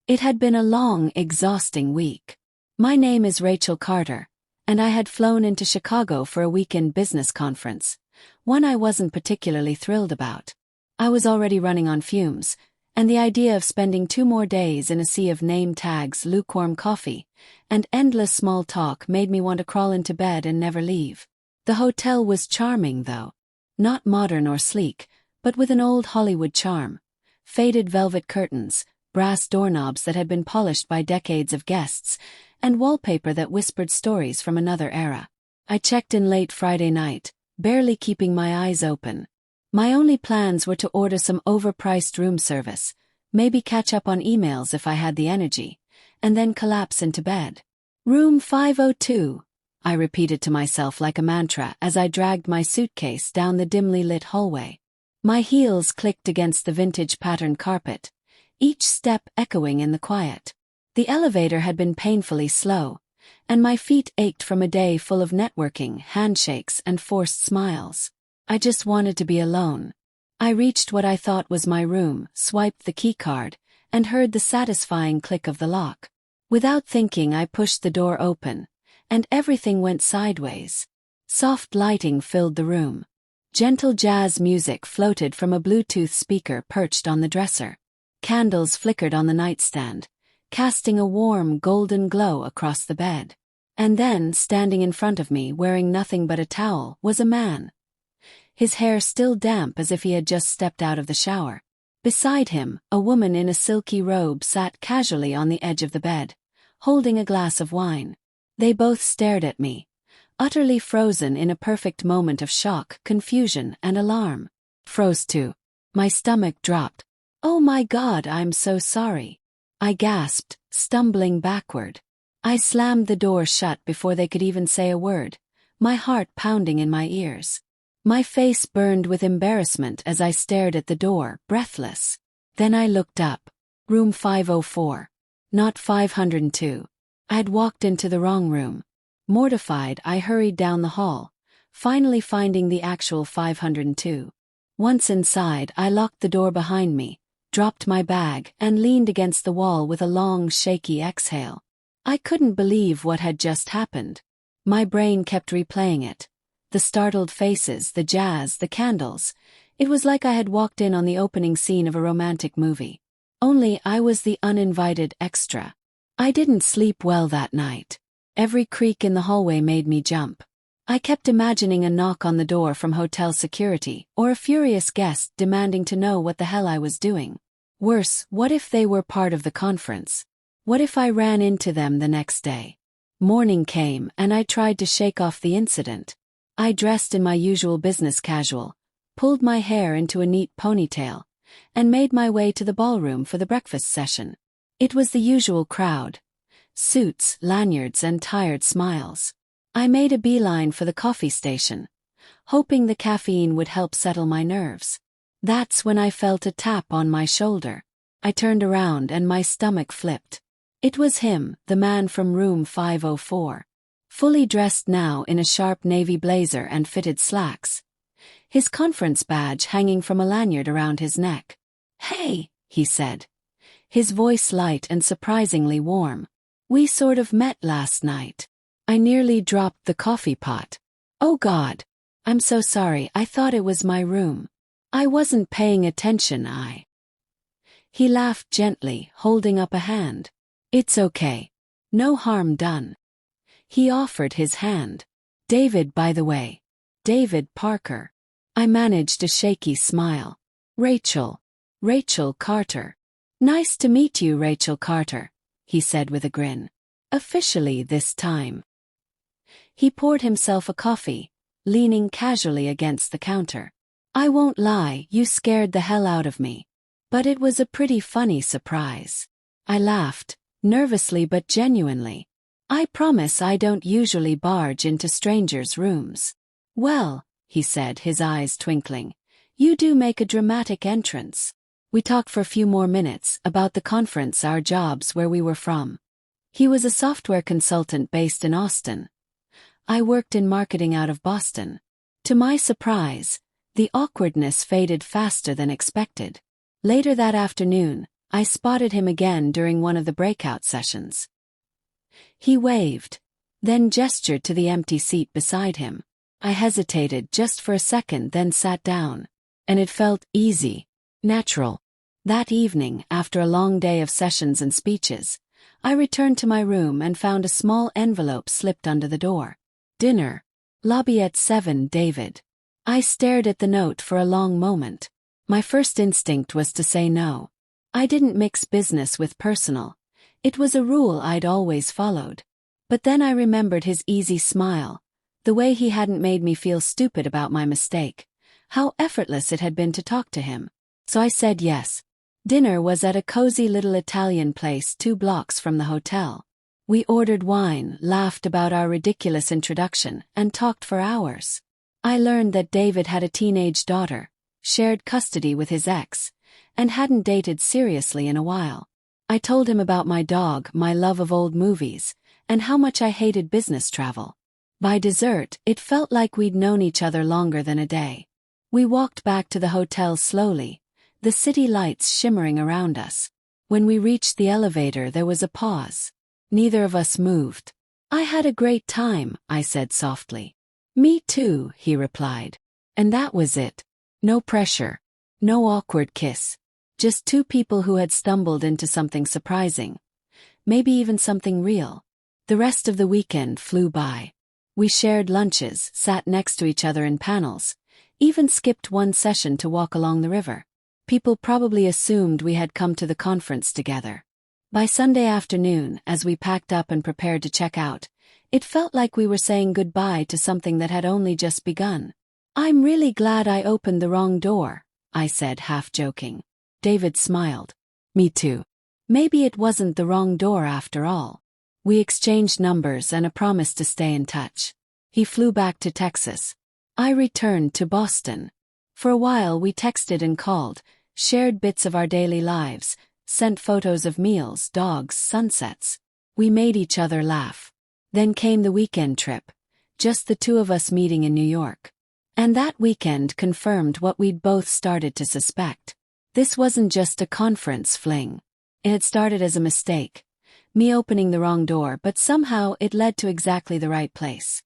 It had been a long, exhausting week. My name is Rachel Carter, and I had flown into Chicago for a weekend business conference, one I wasn't particularly thrilled about. I was already running on fumes, and the idea of spending 2 more days in a sea of name tags, lukewarm coffee, and endless small talk made me want to crawl into bed and never leave. The hotel was charming, though. Not modern or sleek, but with an old Hollywood charm. Faded velvet curtains, brass doorknobs that had been polished by decades of guests, and wallpaper that whispered stories from another era. I checked in late Friday night, barely keeping my eyes open. My only plans were to order some overpriced room service, maybe catch up on emails if I had the energy, and then collapse into bed. Room 502, I repeated to myself like a mantra as I dragged my suitcase down the dimly lit hallway. My heels clicked against the vintage patterned carpet, each step echoing in the quiet. The elevator had been painfully slow, and my feet ached from a day full of networking, handshakes, and forced smiles. I just wanted to be alone. I reached what I thought was my room, swiped the keycard, and heard the satisfying click of the lock. Without thinking, I pushed the door open, and everything went sideways. Soft lighting filled the room. Gentle jazz music floated from a Bluetooth speaker perched on the dresser. Candles flickered on the nightstand, casting a warm golden glow across the bed. And then, standing in front of me wearing nothing but a towel, was a man. His hair still damp as if he had just stepped out of the shower. Beside him, a woman in a silky robe sat casually on the edge of the bed, holding a glass of wine. They both stared at me, utterly frozen in a perfect moment of shock, confusion, and alarm. Froze too. My stomach dropped. "Oh my God, I'm so sorry," I gasped, stumbling backward. I slammed the door shut before they could even say a word, my heart pounding in my ears. My face burned with embarrassment as I stared at the door, breathless. Then I looked up. Room 504. Not 502. I had walked into the wrong room. Mortified, I hurried down the hall, finally finding the actual 502. Once inside, I locked the door behind me, dropped my bag, and leaned against the wall with a long, shaky exhale. I couldn't believe what had just happened. My brain kept replaying it. The startled faces, the jazz, the candles. It was like I had walked in on the opening scene of a romantic movie. Only I was the uninvited extra. I didn't sleep well that night. Every creak in the hallway made me jump. I kept imagining a knock on the door from hotel security, or a furious guest demanding to know what the hell I was doing. Worse, what if they were part of the conference? What if I ran into them the next day? Morning came, and I tried to shake off the incident. I dressed in my usual business casual, pulled my hair into a neat ponytail, and made my way to the ballroom for the breakfast session. It was the usual crowd. Suits, lanyards, and tired smiles. I made a beeline for the coffee station, hoping the caffeine would help settle my nerves. That's when I felt a tap on my shoulder. I turned around and my stomach flipped. It was him, the man from room 504. Fully dressed now in a sharp navy blazer and fitted slacks. His conference badge hanging from a lanyard around his neck. "Hey," he said. His voice light and surprisingly warm. "We sort of met last night." I nearly dropped the coffee pot. "Oh God. I'm so sorry, I thought it was my room. I wasn't paying attention, He laughed gently, holding up a hand. "It's okay. No harm done." He offered his hand. "David, by the way. David Parker." I managed a shaky smile. "Rachel. Rachel Carter." "Nice to meet you, Rachel Carter," he said with a grin. "Officially this time." He poured himself a coffee, leaning casually against the counter. "I won't lie, you scared the hell out of me. But it was a pretty funny surprise." I laughed, nervously but genuinely. "I promise I don't usually barge into strangers' rooms." "Well," he said, his eyes twinkling, "you do make a dramatic entrance." We talked for a few more minutes about the conference, our jobs, where we were from. He was a software consultant based in Austin. I worked in marketing out of Boston. To my surprise, the awkwardness faded faster than expected. Later that afternoon, I spotted him again during one of the breakout sessions. He waved, then gestured to the empty seat beside him. I hesitated just for a second, then sat down. And it felt easy, natural. That evening, after a long day of sessions and speeches, I returned to my room and found a small envelope slipped under the door. Dinner. Lobby at 7, David. I stared at the note for a long moment. My first instinct was to say no. I didn't mix business with personal. It was a rule I'd always followed. But then I remembered his easy smile, the way he hadn't made me feel stupid about my mistake, how effortless it had been to talk to him. So I said yes. Dinner was at a cozy little Italian place 2 blocks from the hotel. We ordered wine, laughed about our ridiculous introduction, and talked for hours. I learned that David had a teenage daughter, shared custody with his ex, and hadn't dated seriously in a while. I told him about my dog, my love of old movies, and how much I hated business travel. By dessert, it felt like we'd known each other longer than a day. We walked back to the hotel slowly, the city lights shimmering around us. When we reached the elevator, there was a pause. Neither of us moved. I had a great time, I said softly. Me too, he replied. And that was it. No pressure. No awkward kiss. Just 2 people who had stumbled into something surprising. Maybe even something real. The rest of the weekend flew by. We shared lunches, sat next to each other in panels, even skipped one session to walk along the river. People probably assumed we had come to the conference together. By Sunday afternoon, as we packed up and prepared to check out, it felt like we were saying goodbye to something that had only just begun. I'm really glad I opened the wrong door, I said, half joking. David smiled. Me too. Maybe it wasn't the wrong door after all. We exchanged numbers and a promise to stay in touch. He flew back to Texas. I returned to Boston. For a while we texted and called, shared bits of our daily lives, sent photos of meals, dogs, sunsets. We made each other laugh. Then came the weekend trip, just the 2 of us meeting in New York. And that weekend confirmed what we'd both started to suspect. This wasn't just a conference fling. It had started as a mistake, me opening the wrong door, but somehow it led to exactly the right place.